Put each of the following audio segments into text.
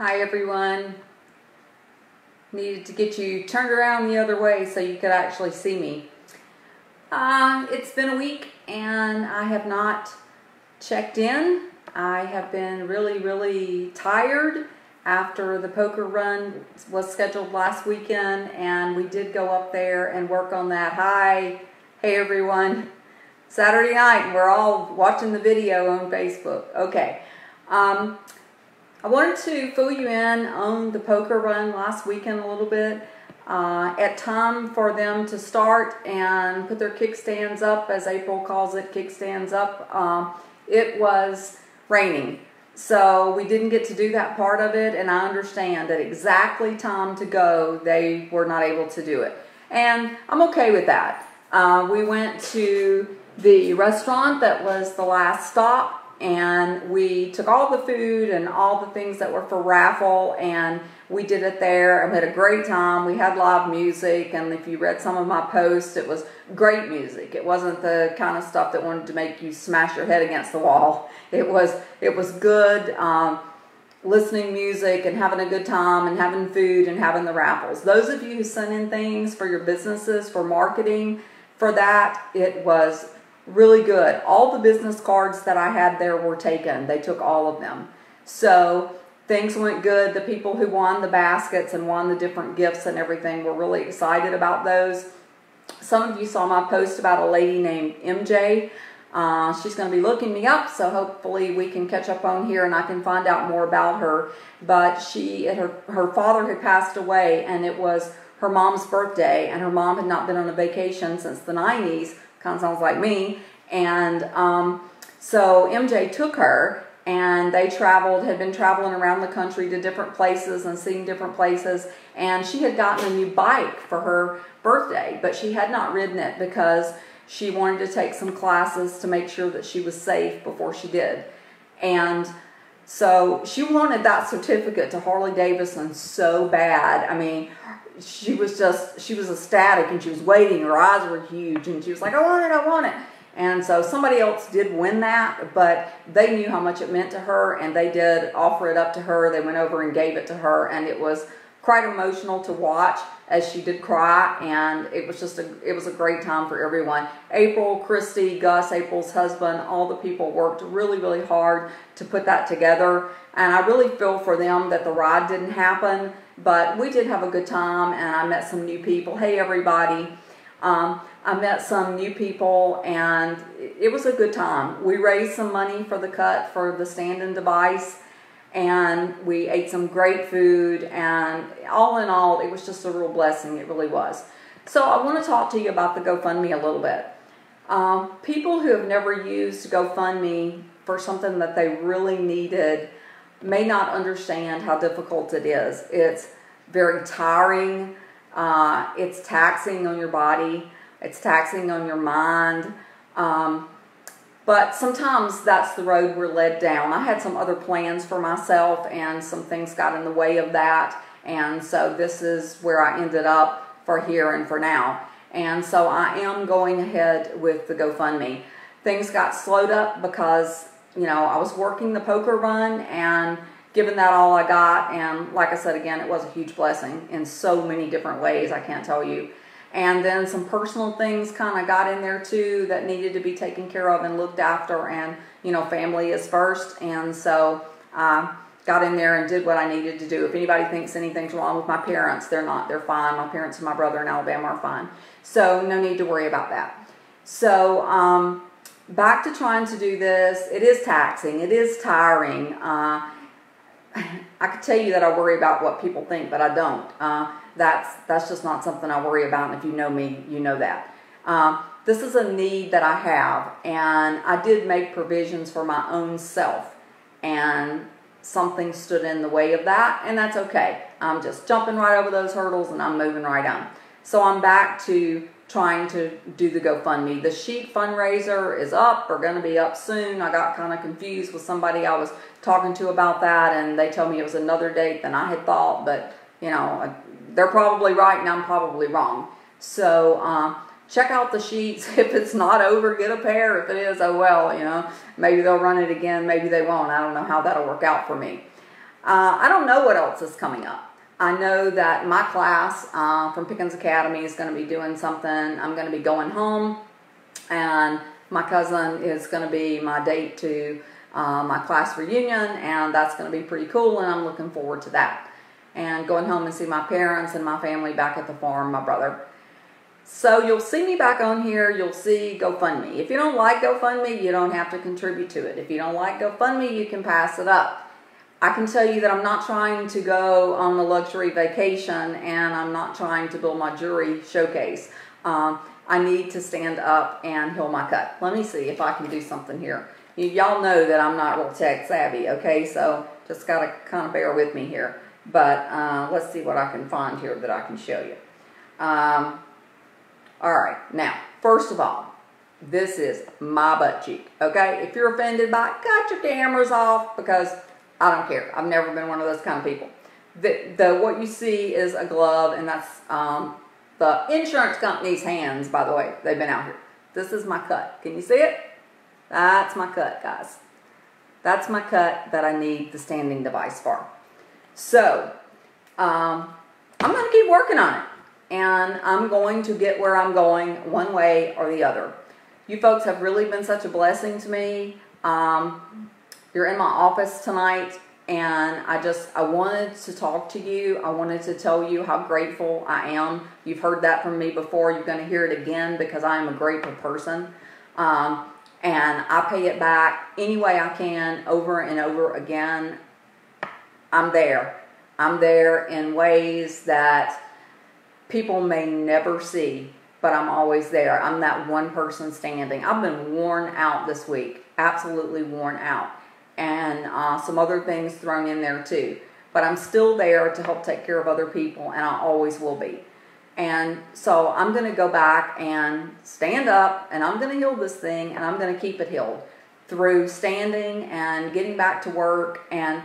Hi everyone. Needed to get you turned around the other way so you could actually see me. It's been a week and I have not checked in. I have been really tired after the poker run was scheduled last weekend, and we did go up there and work on that. Hey everyone. Saturday night and we're all watching the video on Facebook. Okay. I wanted to fill you in on the poker run last weekend a little bit. At time for them to start and put their kickstands up, as April calls it, kickstands up, it was raining. So we didn't get to do that part of it, and I understand that exactly time to go, they were not able to do it. And I'm okay with that. We went to the restaurant that was the last stop, and we took all the food and all the things that were for raffle, and we did it there, and we had a great time. We had live music, and if you read some of my posts, it was great music. It wasn't the kind of stuff that wanted to make you smash your head against the wall. It was good listening music and having a good time and having food and having the raffles. Those of you who sent in things for your businesses, for marketing, for that, it was really good. All the business cards that I had there were taken. They took all of them. So things went good. The people who won the baskets and won the different gifts and everything were really excited about those. Some of you saw my post about a lady named MJ. She's going to be looking me up, so hopefully we can catch up on here and I can find out more about her. But her father had passed away, and it was her mom's birthday, and her mom had not been on a vacation since the 90s. Kind of sounds like me. And so MJ took her, and they had been traveling around the country to different places and seeing different places, and she had gotten a new bike for her birthday, but she had not ridden it because she wanted to take some classes to make sure that she was safe before she did. And so she wanted that certificate to Harley-Davidson so bad. I mean, she was ecstatic, and she was waiting. Her eyes were huge, and she was like, I want it. And so somebody else did win that, but they knew how much it meant to her, and they did offer it up to her. They went over and gave it to her, and it was quite emotional to watch as she did cry, and it was a great time for everyone. April, Christy, Gus, April's husband, all the people worked really hard to put that together, and I really feel for them that the ride didn't happen, but we did have a good time, and I met some new people. Hey everybody. I met some new people, and it was a good time. We raised some money for the cut for the stand-in device, and we ate some great food, and all in all, it was just a real blessing. It really was. So I want to talk to you about the GoFundMe a little bit. People who have never used GoFundMe for something that they really needed may not understand how difficult it is. It's very tiring. It's taxing on your body. It's taxing on your mind. But sometimes that's the road we're led down. I had some other plans for myself, and some things got in the way of that. And so this is where I ended up for here and for now. And so I am going ahead with the GoFundMe. Things got slowed up because, I was working the poker run and giving that all I got. And like I said, again, it was a huge blessing in so many different ways, I can't tell you. And then some personal things kind of got in there too that needed to be taken care of and looked after, and family is first. And so I got in there and did what I needed to do. If anybody thinks anything's wrong with my parents, they're not. They're fine. My parents and my brother in Alabama are fine. So no need to worry about that. So back to trying to do this. It is taxing. It is tiring. I could tell you that I worry about what people think, but I don't. That's just not something I worry about, and if you know me, you know that. This is a need that I have, and I did make provisions for my own self, and something stood in the way of that, and that's okay. I'm just jumping right over those hurdles, and I'm moving right on. So I'm back to trying to do the GoFundMe. The sheet fundraiser is up, or going to be up soon. I got kind of confused with somebody I was talking to about that, and they told me it was another date than I had thought, but they're probably right and I'm probably wrong. So check out the sheets. If it's not over, get a pair. If it is, oh well, maybe they'll run it again, maybe they won't. I don't know how that'll work out for me. I don't know what else is coming up. I know that my class from Pickens Academy is going to be doing something. I'm going to be going home, and my cousin is going to be my date to my class reunion, and that's going to be pretty cool, and I'm looking forward to that. And going home and see my parents and my family back at the farm, my brother. So you'll see me back on here. You'll see GoFundMe. If you don't like GoFundMe, you don't have to contribute to it. If you don't like GoFundMe, you can pass it up. I can tell you that I'm not trying to go on a luxury vacation, and I'm not trying to build my jewelry showcase. I need to stand up and heal my cut. Let me see if I can do something here. Y'all know that I'm not real tech savvy, okay? So just got to kind of bear with me here. But let's see what I can find here that I can show you. All right, now, first of all, this is my butt cheek, okay? If you're offended by it, cut your cameras off, because I don't care. I've never been one of those kind of people. What you see is a glove, and that's the insurance company's hands, by the way. They've been out here. This is my cut. Can you see it? That's my cut, guys. That's my cut that I need the standing device for. So, I'm going to keep working on it. And I'm going to get where I'm going one way or the other. You folks have really been such a blessing to me. You're in my office tonight, and I wanted to talk to you. I wanted to tell you how grateful I am. You've heard that from me before. You're going to hear it again, because I am a grateful person. And I pay it back any way I can, over and over again. I'm there. I'm there in ways that people may never see, but I'm always there. I'm that one person standing. I've been worn out this week, absolutely worn out. And some other things thrown in there too. But I'm still there to help take care of other people, and I always will be. And so I'm going to go back and stand up, and I'm going to heal this thing, and I'm going to keep it healed through standing and getting back to work. And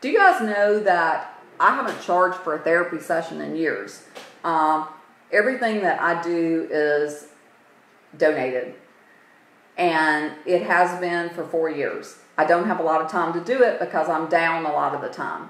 do you guys know that I haven't charged for a therapy session in years? Everything that I do is donated, and it has been for 4 years. I don't have a lot of time to do it because I'm down a lot of the time,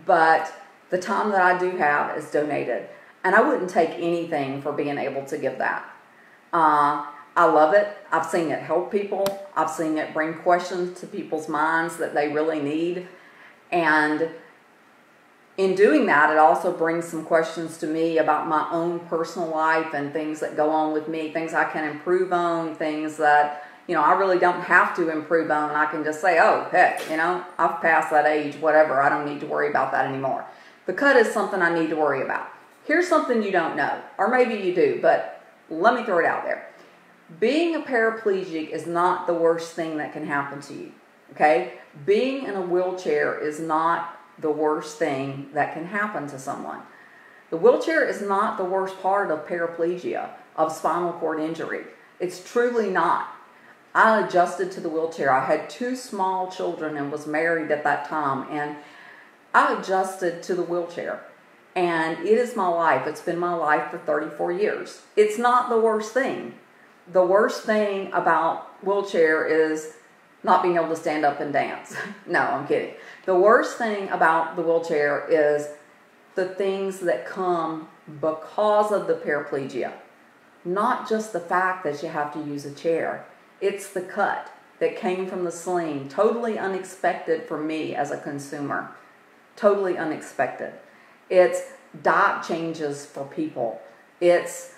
but the time that I do have is donated, and I wouldn't take anything for being able to give that. I love it. I've seen it help people. I've seen it bring questions to people's minds that they really need, and in doing that, it also brings some questions to me about my own personal life and things that go on with me, things I can improve on, things that, you know, I really don't have to improve on. I can just say, oh, heck, you know, I've passed that age, whatever. I don't need to worry about that anymore. The cut is something I need to worry about. Here's something you don't know, or maybe you do, but let me throw it out there. Being a paraplegic is not the worst thing that can happen to you, okay? Being in a wheelchair is not the worst thing that can happen to someone. The wheelchair is not the worst part of paraplegia, of spinal cord injury. It's truly not. I adjusted to the wheelchair. I had 2 small children and was married at that time, and I adjusted to the wheelchair. And it is my life. It's been my life for 34 years. It's not the worst thing. The worst thing about wheelchair is not being able to stand up and dance. No, I'm kidding. The worst thing about the wheelchair is the things that come because of the paraplegia. Not just the fact that you have to use a chair. It's the cut that came from the sling. Totally unexpected for me as a consumer. Totally unexpected. It's diet changes for people. It's,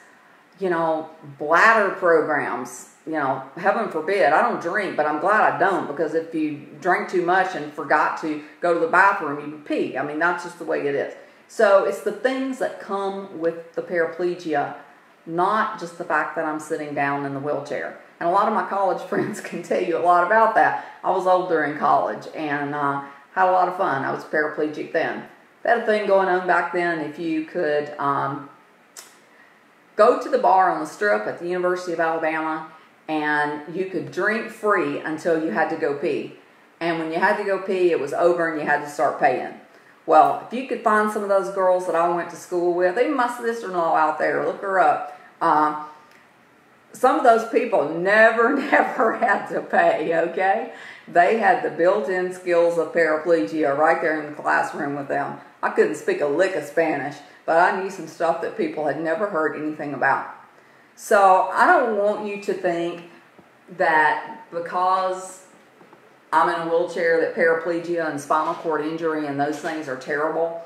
you know, bladder programs. You know, heaven forbid, I don't drink, but I'm glad I don't, because if you drank too much and forgot to go to the bathroom, you would pee. I mean, that's just the way it is. So it's the things that come with the paraplegia, not just the fact that I'm sitting down in the wheelchair. And a lot of my college friends can tell you a lot about that. I was older in college and had a lot of fun. I was paraplegic then. They had a thing going on back then. If you could go to the bar on the Strip at the University of Alabama, and you could drink free until you had to go pee. And when you had to go pee, it was over and you had to start paying. Well, if you could find some of those girls that I went to school with, even my sister-in-law out there, look her up. some of those people never had to pay, okay? They had the built-in skills of paraplegia right there in the classroom with them. I couldn't speak a lick of Spanish, but I knew some stuff that people had never heard anything about. So I don't want you to think that because I'm in a wheelchair that paraplegia and spinal cord injury and those things are terrible.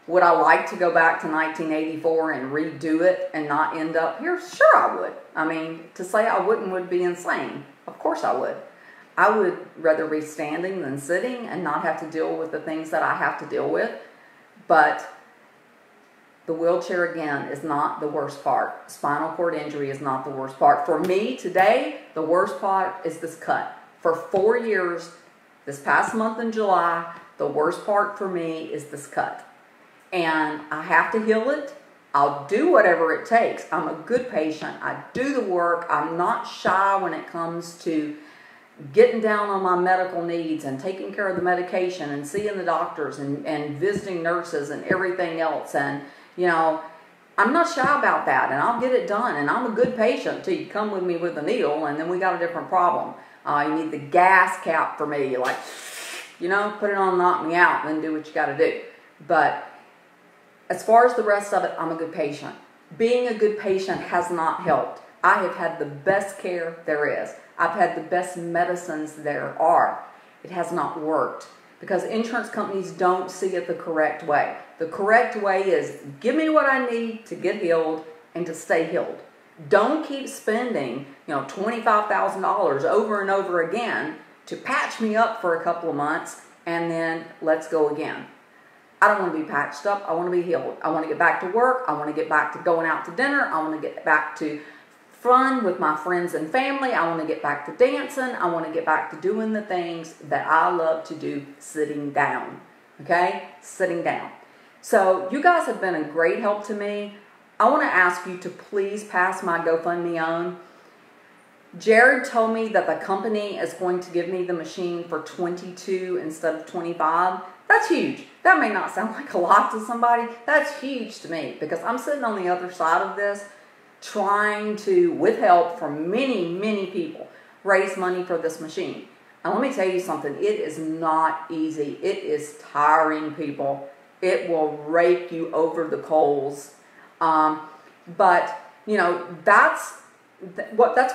Would I like to go back to 1984 and redo it and not end up here? Sure I would. I mean, to say I wouldn't would be insane. Of course I would. I would rather be standing than sitting and not have to deal with the things that I have to deal with. But the wheelchair, again, is not the worst part. Spinal cord injury is not the worst part. For me, today, the worst part is this cut. For 4 years, this past month in July, the worst part for me is this cut. And I have to heal it. I'll do whatever it takes. I'm a good patient. I do the work. I'm not shy when it comes to getting down on my medical needs and taking care of the medication and seeing the doctors and visiting nurses and everything else. And, you know, I'm not shy about that, and I'll get it done. And I'm a good patient till you come with me with a needle, and then we got a different problem. You need the gas cap for me. Like, you know, put it on, knock me out, and then do what you got to do. But as far as the rest of it, I'm a good patient. Being a good patient has not helped. I have had the best care there is. I've had the best medicines there are. It has not worked because insurance companies don't see it the correct way. The correct way is give me what I need to get healed and to stay healed. Don't keep spending, $25,000 over and over again to patch me up for a couple of months and then let's go again. I don't want to be patched up. I want to be healed. I want to get back to work. I want to get back to going out to dinner. I want to get back to fun with my friends and family. I want to get back to dancing. I want to get back to doing the things that I love to do sitting down. Okay? Sitting down. So you guys have been a great help to me. I want to ask you to please pass my GoFundMe on. Jared told me that the company is going to give me the machine for $22 instead of $25. That's huge. That may not sound like a lot to somebody. That's huge to me because I'm sitting on the other side of this trying to, with help from many, many people, raise money for this machine. And let me tell you something. It is not easy. It is tiring, people. It will rake you over the coals. But, that's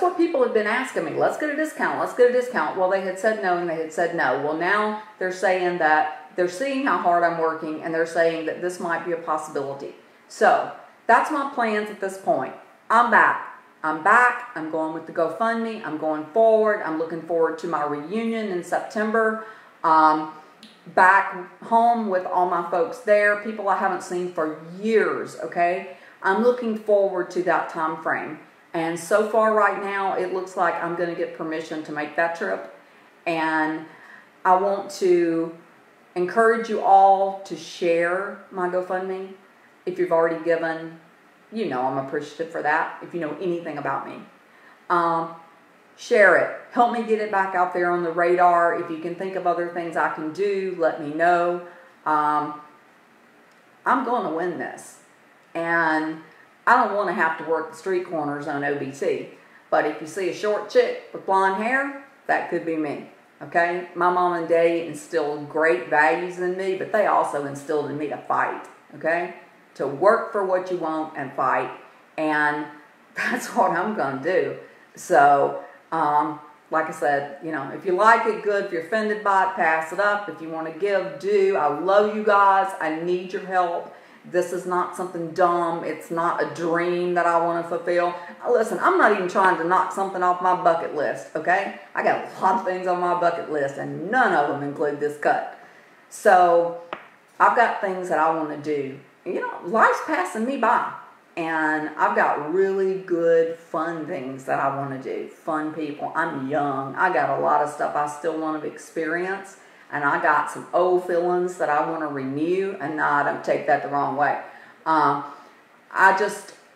what people have been asking me. Let's get a discount. Let's get a discount. Well, they had said no and they had said no. Well, now they're saying that they're seeing how hard I'm working and they're saying that this might be a possibility. So that's my plans at this point. I'm back. I'm going with the GoFundMe. I'm going forward. I'm looking forward to my reunion in September. Back home with all my folks there, people I haven't seen for years, okay? I'm looking forward to that time frame. And so far right now, it looks like I'm going to get permission to make that trip. And I want to encourage you all to share my GoFundMe. If you've already given, I'm appreciative for that. If you know anything about me. Share it. Help me get it back out there on the radar. If you can think of other things I can do, let me know. I'm going to win this. And I don't want to have to work the street corners on OBT. But if you see a short chick with blonde hair, that could be me. Okay? My mom and dad instilled great values in me, but they also instilled in me to fight. Okay? To work for what you want and fight. And that's what I'm going to do. So, like I said, if you like it, good. If you're offended by it, pass it up. If you want to give, do. I love you guys. I need your help. This is not something dumb. It's not a dream that I want to fulfill. Listen, I'm not even trying to knock something off my bucket list, okay? I got a lot of things on my bucket list, and none of them include this cut. So, I've got things that I want to do. Life's passing me by. And I've got really good, fun things that I want to do. Fun people. I'm young. I got a lot of stuff I still want to experience. And I got some old feelings that I want to renew. And no, I don't take that the wrong way. I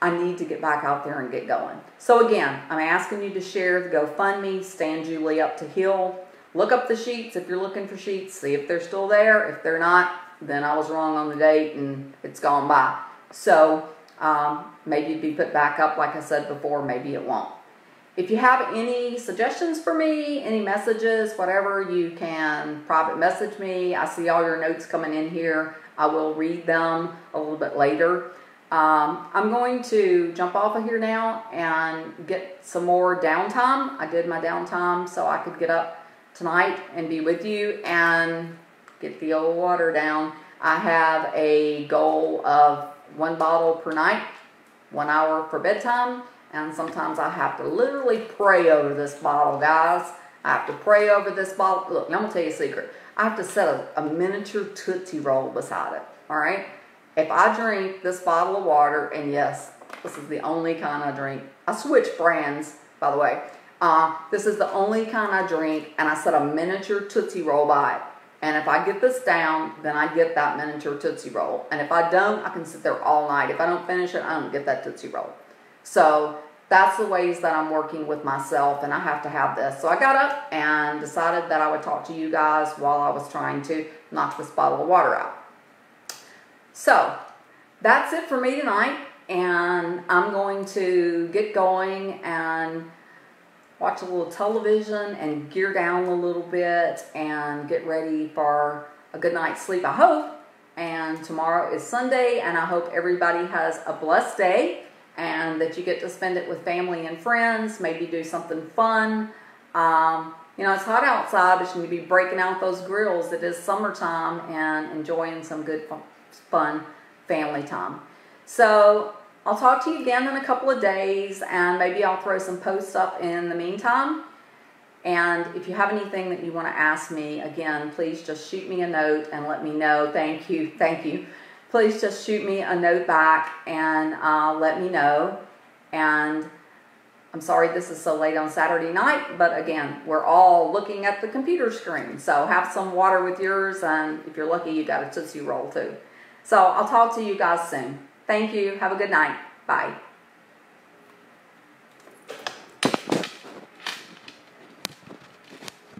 need to get back out there and get going. So again, I'm asking you to share the GoFundMe, Stand Julie Up to Heal. Look up the sheets if you're looking for sheets. See if they're still there. If they're not, then I was wrong on the date and it's gone by. So maybe it'd be put back up like I said before. Maybe it won't. if you have any suggestions for me, any messages, whatever, you can private message me. I see all your notes coming in here. I will read them a little bit later. I'm going to jump off of here now and get some more downtime. I did my downtime so I could get up tonight and be with you and get the old water down. I have a goal of 1 bottle per night, 1 hour for bedtime. And sometimes I have to literally pray over this bottle, guys. I have to pray over this bottle. Look, I'm going to tell you a secret. I have to set a miniature Tootsie Roll beside it, all right? If I drink this bottle of water, and yes, this is the only kind I drink. I switch brands, by the way. This is the only kind I drink, and I set a miniature Tootsie Roll by it. And if I get this down, then I get that miniature Tootsie Roll. And if I don't, I can sit there all night. If I don't finish it, I don't get that Tootsie Roll. So that's the ways that I'm working with myself, and I have to have this. So I got up and decided that I would talk to you guys while I was trying to knock this bottle of water out. So that's it for me tonight, and I'm going to get going and watch a little television and gear down a little bit and get ready for a good night's sleep, I hope. And tomorrow is Sunday, and I hope everybody has a blessed day, and that you get to spend it with family and friends, maybe do something fun. You know, it's hot outside, but you need to be breaking out those grills. It is summertime, and enjoying some good fun family time. So I'll talk to you again in a couple of days, and maybe I'll throw some posts up in the meantime. And if you have anything that you want to ask me, again, please just shoot me a note and let me know. Thank you. Thank you. Please just shoot me a note back and let me know. And I'm sorry this is so late on Saturday night, but again, we're all looking at the computer screen. So have some water with yours, and if you're lucky, you got a Tootsie Roll too. So I'll talk to you guys soon. Thank you. Have a good night. Bye.